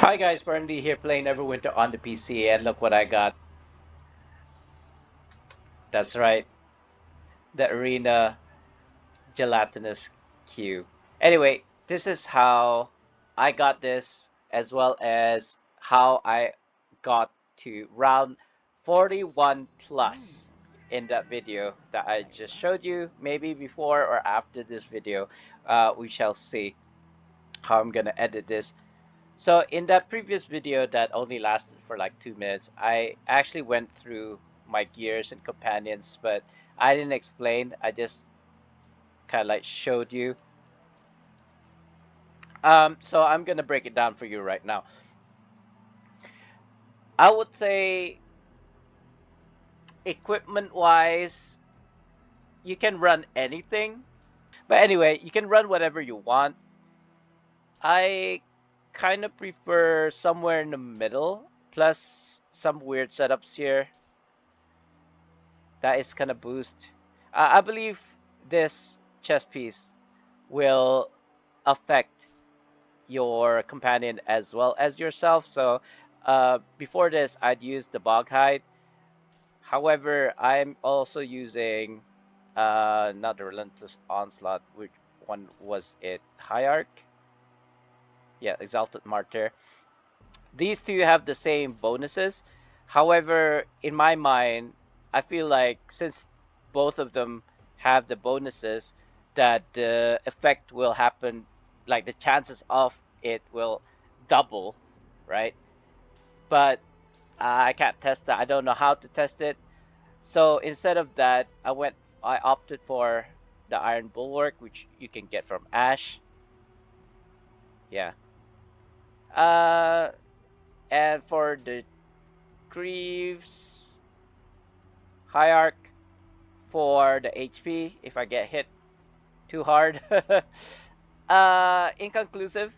Hi guys, SpartanDee here playing Neverwinter on the PC, and look what I got. That's right, the Arena Gelatinous Cube. Anyway, this is how I got this, as well as how I got to round 41 plus in that video that I just showed you. Maybe before or after this video, we shall see how I'm gonna edit this. So in that previous video that only lasted for like 2 minutes, I actually went through my gears and companions, but I didn't explain. I just kind of like showed you. So I'm gonna break it down for you right now. I would say equipment-wise, you can run anything. But anyway, you can run whatever you want. I kind of prefer somewhere in the middle, plus some weird setups here. That is kind of boost. I believe this chess piece will affect your companion as well as yourself. So before this, I'd use the bog hide. However, I'm also using not the relentless onslaught. Which one was it? Hierarch? Yeah, exalted martyr. These two have the same bonuses. However, in my mind, I feel like since both of them have the bonuses, that the effect will happen, like the chances of it will double, right? But I can't test that. I don't know how to test it. So instead of that, I opted for the Iron Bulwark, which you can get from Ash. Yeah. Uh, and for the Greaves, Hierarch for the HP if I get hit too hard. Inconclusive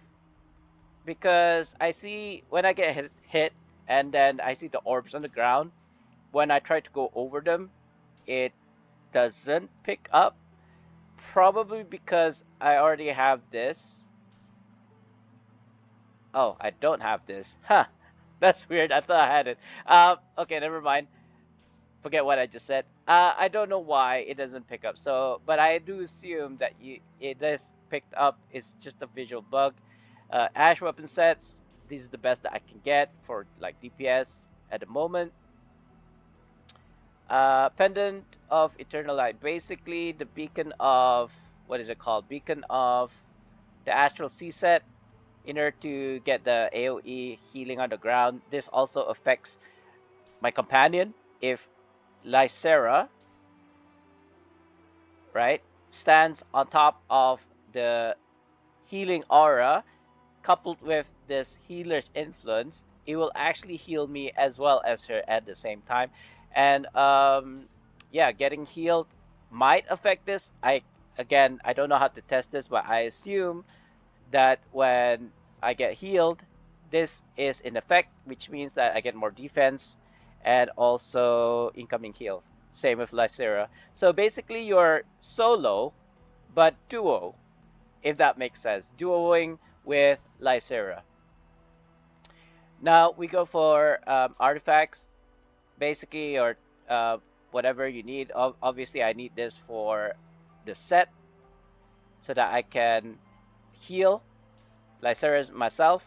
because I see when I get hit and then I see the orbs on the ground. When I try to go over them, it doesn't pick up. Probably because I already have this. Oh, I don't have this. Huh. That's weird. I thought I had it. Okay, never mind. Forget what I just said. I don't know why it doesn't pick up. So, but I do assume that it is picked up. It's just a visual bug. Ash weapon sets. This is the best that I can get for like DPS at the moment. Pendant of Eternal Light. Basically, the beacon of what is it called? Beacon of the Astral Sea set. In order to get the AOE healing on the ground. This also affects my companion. If Lysera, right, stands on top of the healing aura, coupled with this healer's influence, it will actually heal me as well as her at the same time. And yeah, getting healed might affect this. I don't know how to test this, but I assume that when I get healed, this is in effect, which means that I get more defense and also incoming heal. Same with Lysera. So basically, you're solo, but duo, if that makes sense. Duoing with Lysera. Now we go for artifacts, basically, or whatever you need. Obviously, I need this for the set so that I can heal Lysera myself.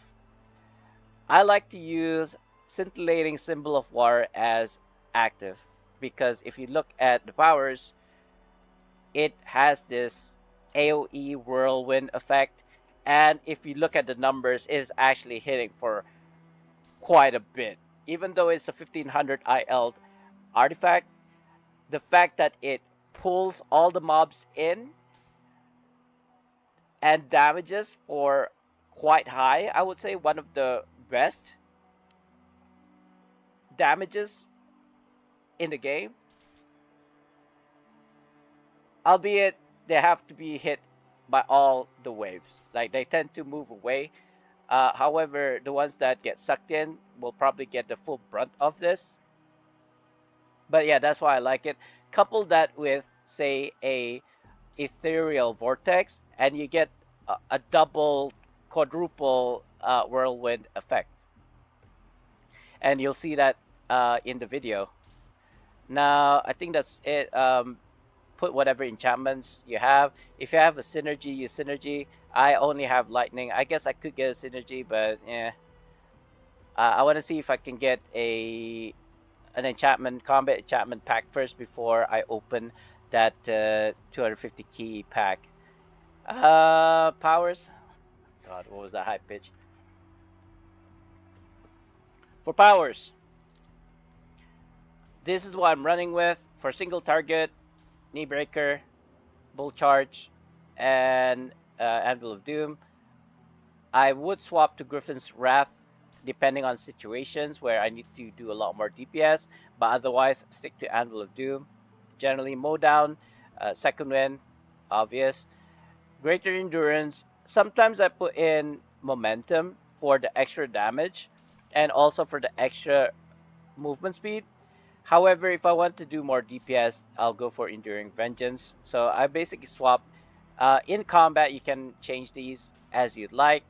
I like to use Scintillating Symbol of War as active because if you look at the powers, it has this AoE whirlwind effect, and if you look at the numbers, it's actually hitting for quite a bit. Even though it's a 1500 IL artifact, the fact that it pulls all the mobs in and damages for quite high, I would say one of the best damages in the game, albeit they have to be hit by all the waves. Like they tend to move away. However, the ones that get sucked in will probably get the full brunt of this. But yeah, that's why I like it. Couple that with, say, a ethereal vortex, and you get a double quadruple whirlwind effect, and you'll see that in the video. Now I think that's it. Put whatever enchantments you have. If you have a synergy, use synergy. I only have lightning. I guess I could get a synergy, but yeah. I want to see if I can get an enchantment combat enchantment pack first before I open that 250 key pack. Powers. God, what was that high pitch? For powers, this is what I'm running with for single target, knee breaker, bull charge, and anvil of doom. I would swap to Griffin's Wrath depending on situations where I need to do a lot more DPS, but otherwise stick to Anvil of Doom. Generally mow down, second wind, obvious. Greater endurance. Sometimes I put in momentum for the extra damage and also for the extra movement speed. However, if I want to do more DPS, I'll go for Enduring Vengeance. So I basically swap. In combat, you can change these as you'd like.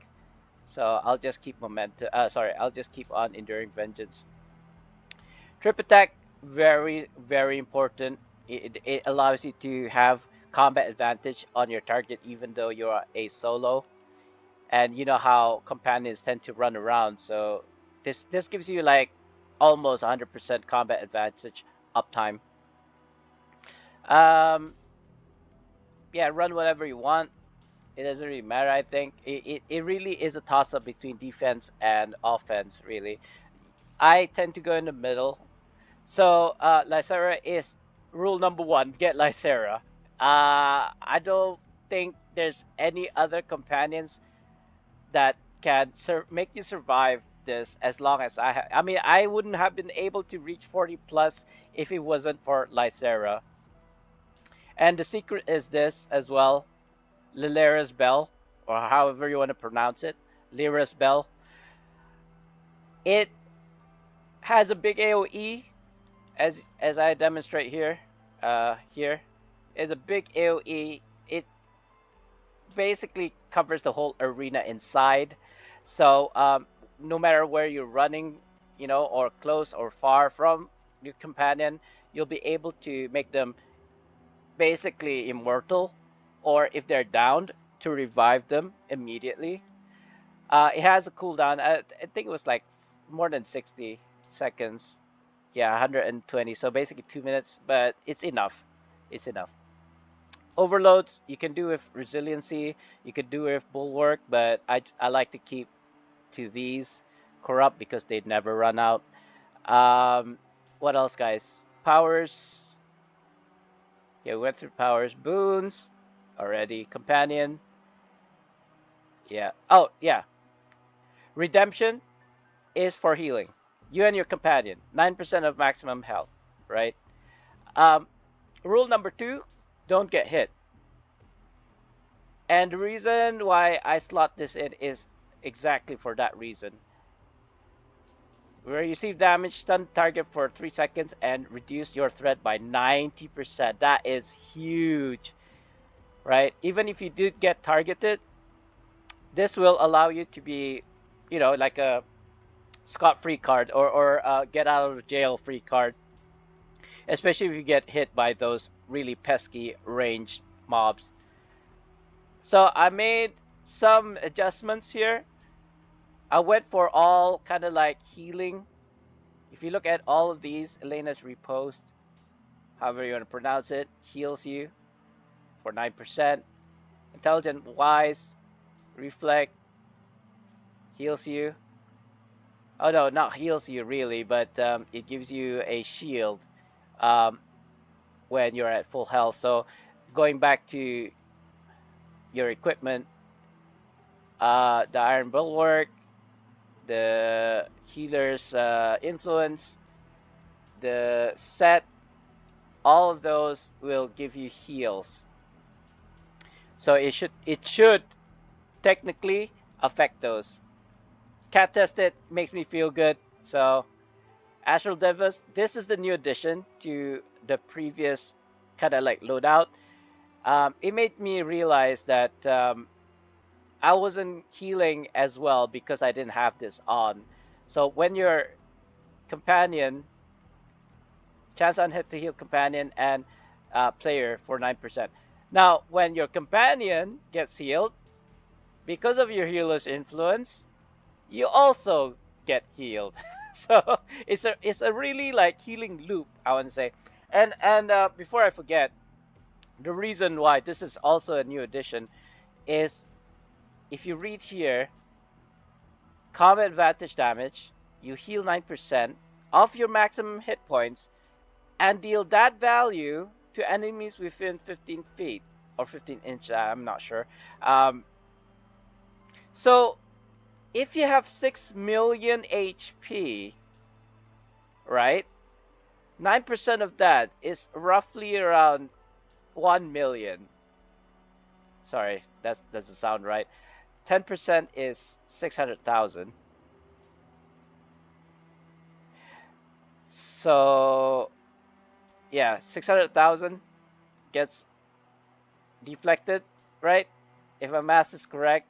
So I'll just keep momentum. I'll just keep on Enduring Vengeance. Trip attack, very, very important. It allows you to have combat advantage on your target even though you're a solo. And you know how companions tend to run around. So this gives you like almost 100% combat advantage uptime. Yeah, run whatever you want. It doesn't really matter. I think it really is a toss up between defense and offense. Really, I tend to go in the middle. So Lysera is rule number one. Get Lysera. I don't think there's any other companions that can make you survive this as long as I have. I mean, I wouldn't have been able to reach 40 plus if it wasn't for Lysera. And the secret is this as well. Lilera's Bell, or however you want to pronounce it, Lyra's Bell. It has a big AOE, as I demonstrate here. Here is a big AOE. It basically covers the whole arena inside. So no matter where you're running, or close or far from your companion, you'll be able to make them basically immortal, or if they're downed, to revive them immediately. It has a cooldown. I think it was like more than 60 seconds. Yeah, 120. So basically 2 minutes, but it's enough. It's enough. Overloads you can do with resiliency. You could do with bulwark, but I like to keep to these corrupt because they never run out. What else, guys? Powers. Yeah, we went through powers. Boons already. Companion. Yeah. Oh, yeah. Redemption is for healing. You and your companion. 9% of maximum health, right? Rule number 2, don't get hit. And the reason why I slot this in is exactly for that reason. Where you receive damage, stun target for 3 seconds and reduce your threat by 90%. That is huge, right? Even if you did get targeted, this will allow you to be, like a scot-free card or get out of jail free card, especially if you get hit by those really pesky ranged mobs. So I made some adjustments here. I went for all kind of like healing. If you look at all of these, Elena's Repost, however you want to pronounce it, heals you for 9%. Intelligent Wise, Reflect, heals you. Oh no, not heals you really, but it gives you a shield when you're at full health. So going back to your equipment, the Iron Bulwark, the Healer's Influence, the set, all of those will give you heals. So it should technically affect those. Cat tested makes me feel good. So Astral Devas, this is the new addition to the previous kind of like loadout. It made me realize that I wasn't healing as well because I didn't have this on. So when your companion, chance on hit to heal companion and player for 9%. Now, when your companion gets healed, because of your healer's influence, you also get healed. So it's a really like healing loop, I want to say. And before I forget, the reason why this is also a new addition is if you read here, combat advantage damage, you heal 9% of your maximum hit points and deal that value to enemies within 15 feet or 15 inch. I'm not sure. Um, so if you have 6 million HP, right? 9% of that is roughly around 1 million. Sorry, that doesn't sound right. 10% is 600,000. So, yeah, 600,000 gets deflected, right? If my math is correct.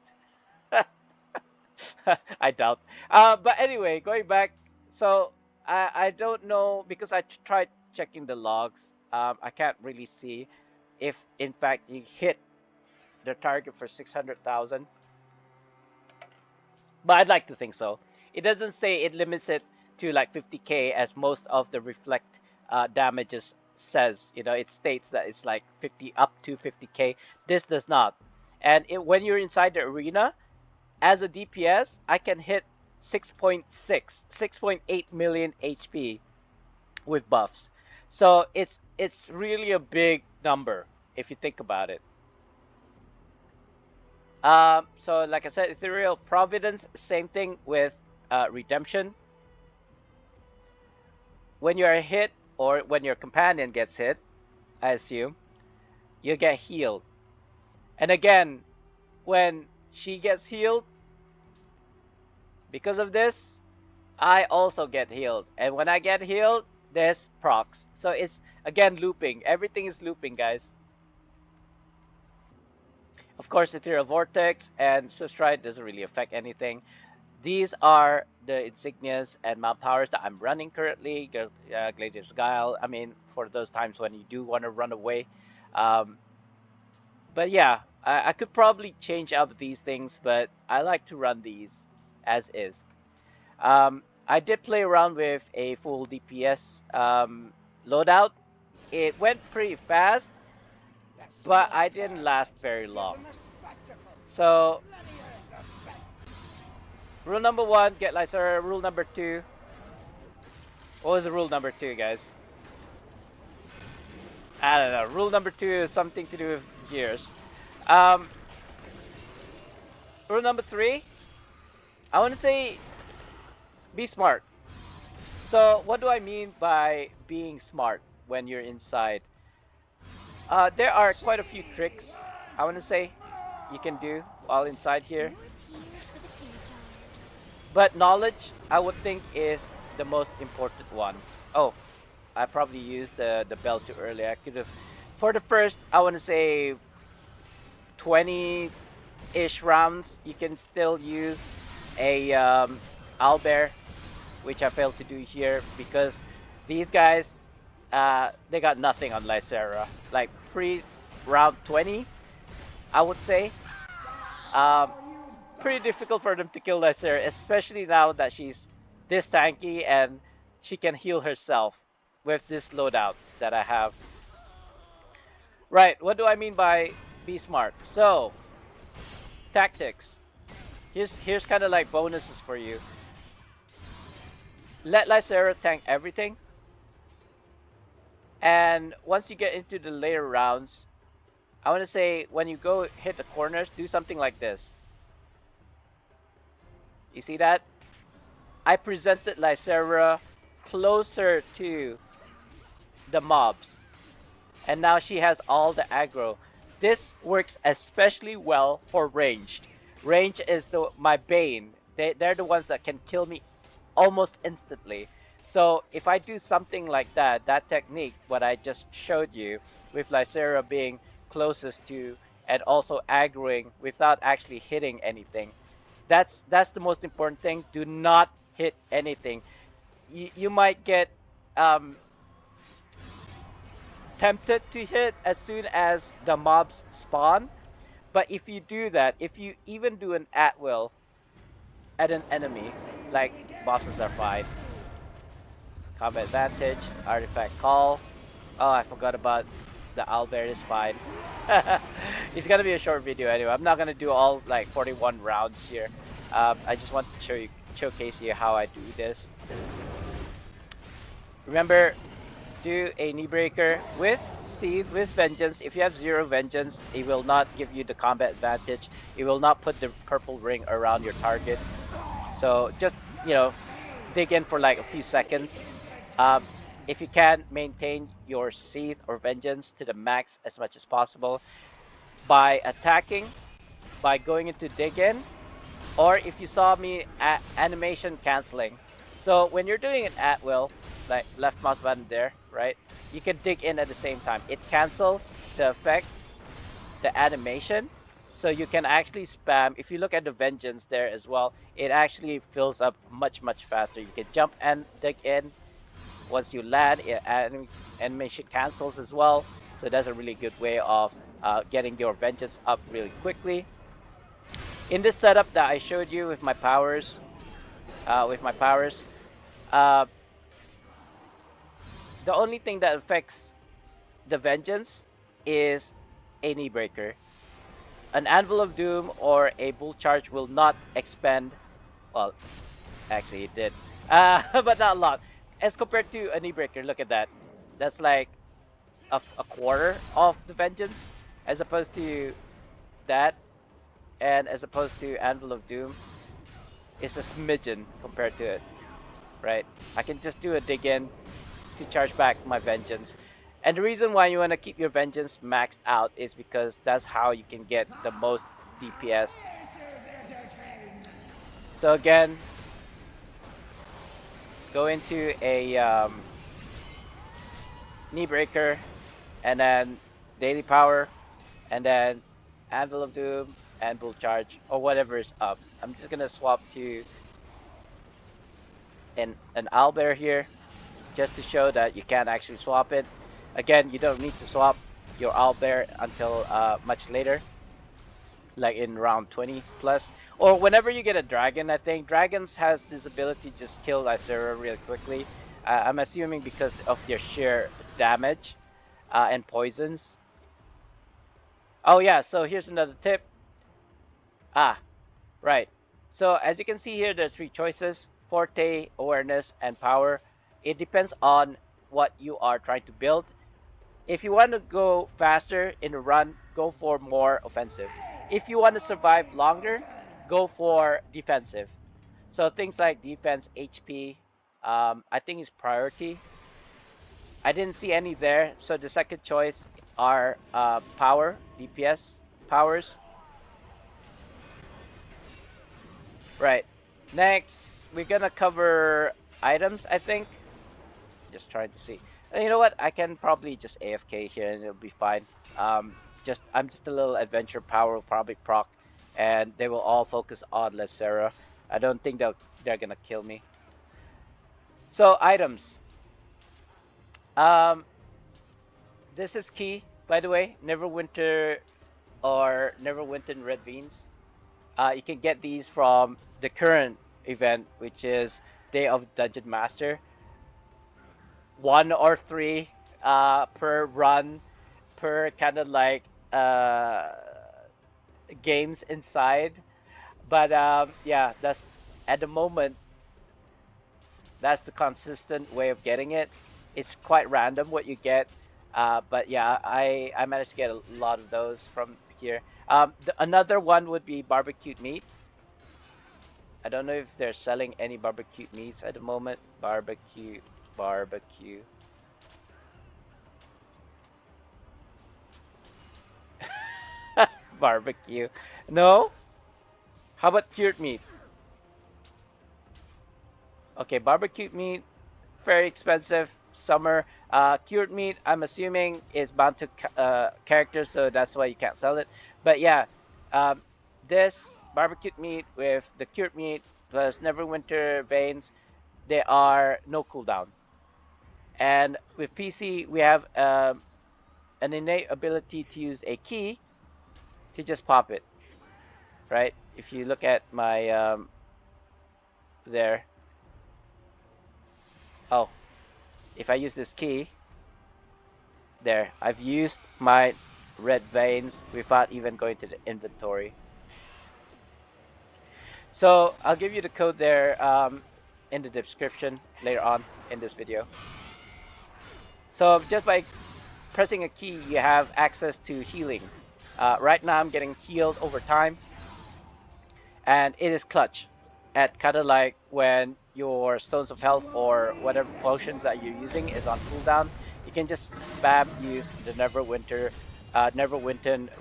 I doubt. But anyway, going back, so I don't know because I tried checking the logs. I can't really see if in fact you hit the target for 600,000. But I'd like to think so. It doesn't say it limits it to like 50k as most of the reflect damages says. You know, it states that it's like 50 up to 50k. This does not. And when you're inside the arena, as a DPS, I can hit 6.8 million HP with buffs. So it's really a big number if you think about it. So like I said, Ethereal Providence, same thing with Redemption. When you are hit or when your companion gets hit, I assume, you get healed. And again, when she gets healed, because of this, I also get healed. And when I get healed, there's procs. So it's, again, looping. Everything is looping, guys. Of course, Ethereal Vortex and Sustride doesn't really affect anything. These are the insignias and mount powers that I'm running currently. Gladiator's Guile, I mean, for those times when you do want to run away. But yeah, I could probably change up these things, but I like to run these as is. I did play around with a full DPS loadout. It went pretty fast, but I didn't last very long. So, rule number 1, get Lysander. Rule number 2. What was the rule number 2, guys? I don't know. Rule number 2 is something to do with gears. Rule number 3, I want to say be smart. So what do I mean by being smart when you're inside? There are quite a few tricks, I want to say, you can do while inside here. But knowledge, I would think, is the most important one. Oh, I probably used the bell too early. I could have, for the first, I want to say 20-ish rounds, you can still use a owlbear, which I failed to do here because these guys, they got nothing on Lysera. Like pre-round 20, I would say. Pretty difficult for them to kill Lysera, especially now that she's this tanky and she can heal herself with this loadout that I have. Right, what do I mean by be smart? So, tactics. Here's kind of like bonuses for you. Let Lysera tank everything. And once you get into the later rounds, I want to say when you go hit the corners, do something like this. You see that? I presented Lysera closer to the mobs. And now she has all the aggro. This works especially well for ranged. Range is my bane. They're the ones that can kill me almost instantly. So if I do something like that technique, what I just showed you, with Lysera being closest to and also aggroing without actually hitting anything. That's the most important thing. Do not hit anything. You might get um, tempted to hit as soon as the mobs spawn, but if you do that, if you even do an at will at an enemy, like bosses are fine. Combat advantage, artifact call. Oh, I forgot about the owlbear is fine. It's gonna be a short video anyway. I'm not gonna do all like 41 rounds here. I just want to showcase you how I do this. Remember, do a knee breaker with Seed, with Vengeance. If you have 0 Vengeance, it will not give you the combat advantage. It will not put the purple ring around your target. So just, you know, dig in for like a few seconds. If you can, maintain your Seed or Vengeance to the max as much as possible by attacking, by going into dig in, or if you saw me at animation canceling. So when you're doing an at will, like left mouse button there, right? You can dig in at the same time. It cancels the effect, the animation, so you can actually spam. If you look at the Vengeance there as well, it actually fills up much faster. You can jump and dig in. Once you land, animation cancels as well. So that's a really good way of getting your Vengeance up really quickly. In this setup that I showed you with my powers, uh, the only thing that affects the Vengeance is a knee breaker. An Anvil of Doom or a Bull Charge will not expend. Well, actually it did, but not a lot. As compared to a knee breaker, look at that. That's like a quarter of the Vengeance, as opposed to that, and as opposed to Anvil of Doom, it's a smidgen compared to it, right? I can just do a dig in to charge back my Vengeance. And the reason why you want to keep your Vengeance maxed out is because that's how you can get the most DPS. So again, go into a knee breaker, and then daily power, and then Anvil of Doom and Bull Charge, or whatever is up. I'm just gonna swap to an owlbear here, just to show that you can actually swap it. Again, you don't need to swap your owlbear until much later, like in round 20 plus, or whenever you get a dragon. I think dragons has this ability to just kill Icera really quickly. I'm assuming because of their sheer damage and poisons. Oh yeah, so here's another tip. Right. So as you can see here, there's 3 choices: Forte, Awareness, and Power. It depends on what you are trying to build. If you want to go faster in a run, go for more offensive. If you want to survive longer, go for defensive. So things like defense, HP, I think is priority. I didn't see any there, so the second choice are power, DPS, powers. Right. Next, we're gonna cover items, I think. Just trying to see. And you know what? I can probably just AFK here and it'll be fine. I'm just a little adventure power will probably proc, and they will all focus on Lacera. I don't think they're gonna kill me. So items. This is key, by the way. Neverwinter or Neverwinter Red Beans. You can get these from the current event, which is Day of Dungeon Master. 1 or 3 per run, per kind of like games inside. But yeah, that's at the moment, that's the consistent way of getting it. It's quite random what you get, but yeah, I managed to get a lot of those from here. Another one would be barbecued meat. I don't know if they're selling any barbecued meats at the moment. Barbecue. Barbecue. No? How about cured meat? Okay, barbecued meat, very expensive. Summer. Cured meat, I'm assuming, is bound to characters, so that's why you can't sell it. But yeah, um, this barbecued meat with the cured meat plus Neverwinter veins, they are no cooldown. And with PC, we have an innate ability to use a key to just pop it, right? If you look at my there, oh, if I use this key, there, I've used my red veins without even going to the inventory. So I'll give you the code there in the description later on in this video. So just by pressing a key, you have access to healing. Right now I'm getting healed over time, and it is clutch. At kind of like when your stones of health or whatever potions that you're using is on cooldown, you can just spam use the Neverwinter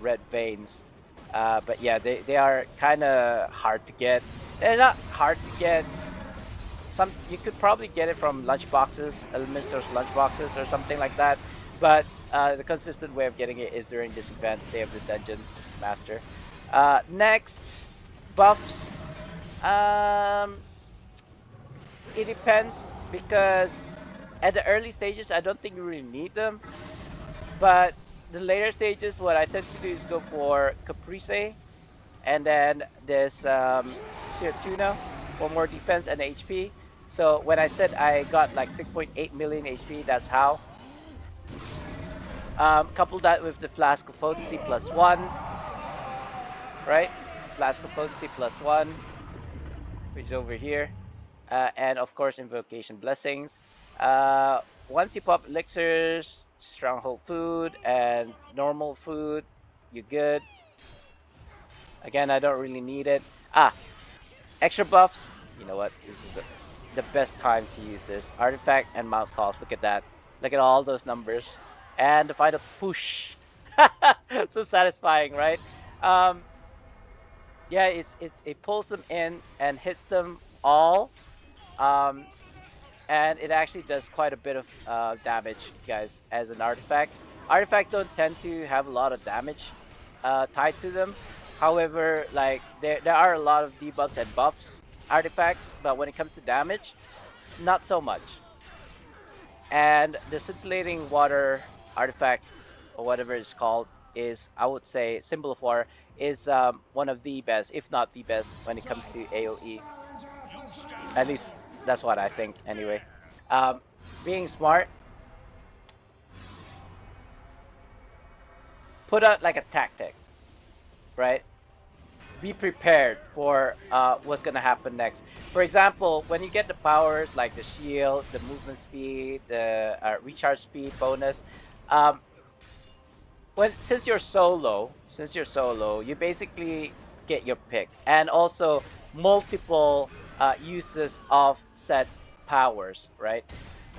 red veins. But yeah, they are kind of hard to get. They're not hard to get. Some you could probably get it from lunchboxes, elements or lunchboxes or something like that. But the consistent way of getting it is during this event, Day of the Dungeon Master. Next, buffs. Um, it depends because at the early stages, I don't think you really need them. But the later stages, what I tend to do is go for Caprice, and then this Tuna for more defense and HP. So when I said I got like 6.8 million HP, that's how. Couple that with the Flask of Potency +1, right? Flask of Potency +1, which is over here. And of course, Invocation Blessings. Once you pop elixirs, Stronghold food, and normal food, you're good. Again, I don't really need it. Extra buffs. You know what? This is the best time to use this. Artifact and mount cost. Look at that. Look at all those numbers. And the final push. So satisfying, right? Um, yeah, it pulls them in and hits them all. Um, and it actually does quite a bit of damage, guys, as an artifact. Artifacts don't tend to have a lot of damage tied to them. However, like there are a lot of debuffs and buffs artifacts, but when it comes to damage, not so much. And the scintillating water artifact, or whatever it's called, is, I would say, Symbol of War is one of the best, if not the best, when it comes to AoE. At least that's what I think, anyway. Um, Being smart, put out like a tactic, right? Be prepared for what's gonna happen next. For example, when you get the powers like the shield, the movement speed, the recharge speed bonus, um, since you're solo, you basically get your pick, and also multiple uses of said powers, right?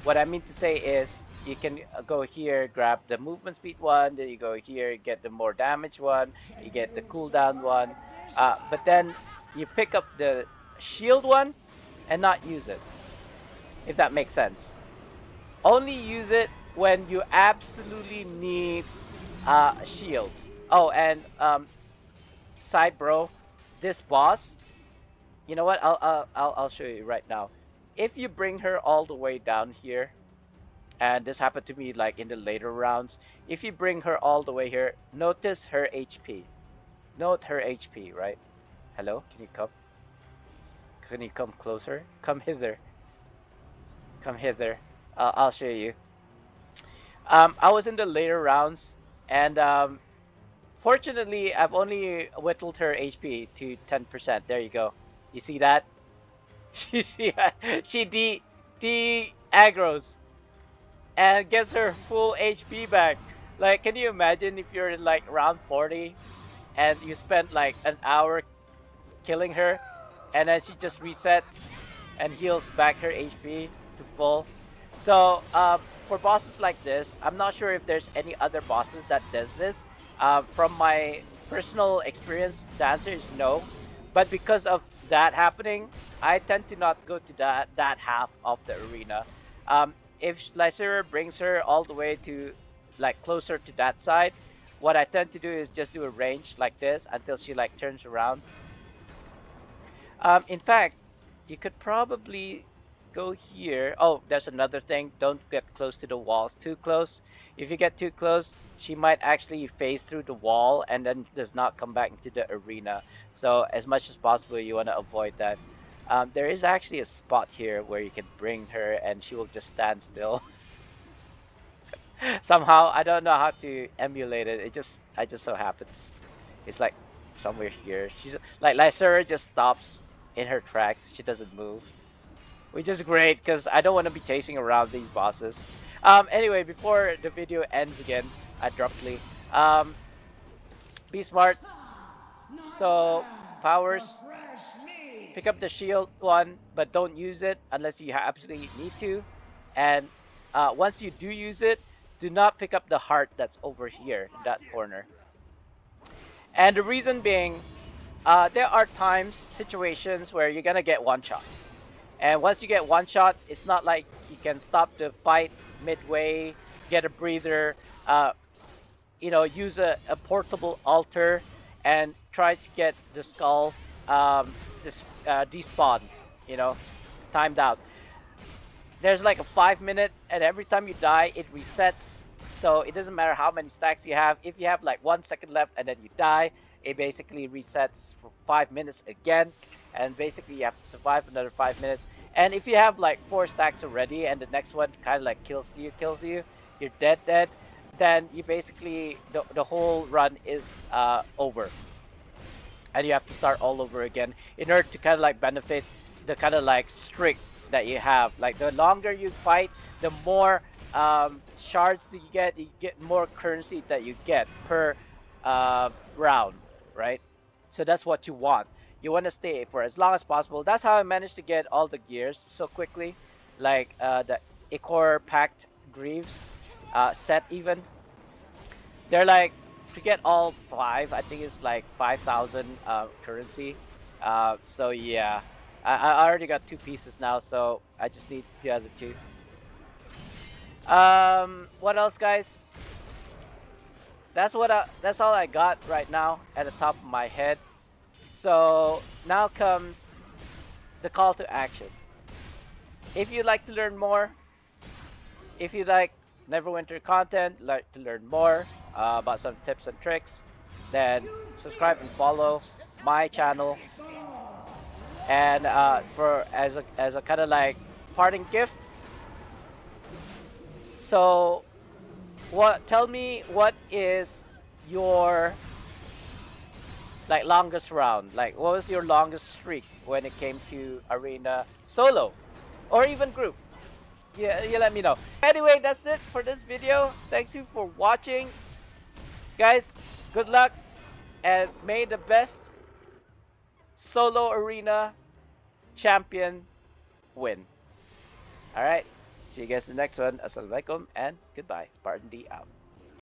What I mean to say is you can go here, grab the movement speed one, then you go here, get the more damage one, you get the cooldown one, but then you pick up the shield one and not use it, if that makes sense. Only use it when you absolutely need shields. Oh, and side bro, this boss, you know what? I'll show you right now. If you bring her all the way down here, and this happened to me like in the later rounds, if you bring her all the way here, notice her HP. Note her HP, right? Hello, can you come? Can you come closer? Come hither. Come hither. I'll show you. I was in the later rounds, and fortunately, I've only whittled her HP to 10%. There you go. You see that? She de aggroes and gets her full HP back. Like, can you imagine if you're in like round 40 and you spent like an hour killing her, and then she just resets and heals back her HP to full? So for bosses like this, I'm not sure if there's any other bosses that does this. From my personal experience, the answer is no. But because of that happening, I tend to not go to that half of the arena. If Lycera brings her all the way to like closer to that side, what I tend to do is just do a range like this until she like turns around. In fact, you could probably go here. Oh, there's another thing. Don't get close to the walls. Too close. If you get too close, she might actually phase through the wall and then does not come back into the arena. So as much as possible, you want to avoid that. There is actually a spot here where you can bring her and she will just stand still. Somehow, I don't know how to emulate it. I just so happens. It's like somewhere here. She's like Lysera just stops in her tracks. She doesn't move, which is great because I don't want to be chasing around these bosses. Anyway, before the video ends again abruptly, be smart. So powers, pick up the shield one, but don't use it unless you absolutely need to. And once you do use it, do not pick up the heart that's over here in that corner. And the reason being, there are times, situations where you're gonna get one shot. And once you get one shot, it's not like you can stop the fight midway, get a breather, use a portable altar and try to get the skull despawned, timed out. There's like a 5 minute, and every time you die, it resets. So it doesn't matter how many stacks you have. If you have like 1 second left and then you die, it basically resets for 5 minutes again. And basically you have to survive another 5 minutes. And if you have like 4 stacks already and the next one kind of like kills you, you're dead, then you basically, the whole run is over. And you have to start all over again in order to kind of like benefit the kind of like streak that you have. Like the longer you fight, the more shards that you get more currency that you get per round, right? So that's what you want. You want to stay for as long as possible. That's how I managed to get all the gears so quickly, like the Ichor Pact Greaves set even. They're like, to get all 5, I think it's like 5,000 currency. So yeah, I already got 2 pieces now, so I just need the other 2. What else, guys? That's all I got right now at the top of my head. So now comes the call to action. If you'd like to learn more, if you like Neverwinter content, like to learn more about some tips and tricks, then subscribe and follow my channel. And for as a kind of like parting gift, so tell me what is your like longest round? Like what was your longest streak when it came to arena solo or even group? Yeah, you let me know. Anyway, that's it for this video. Thanks you for watching. Guys, good luck and may the best solo arena champion win. Alright, see you guys in the next one. Assalamualaikum and goodbye. SpartanDee out.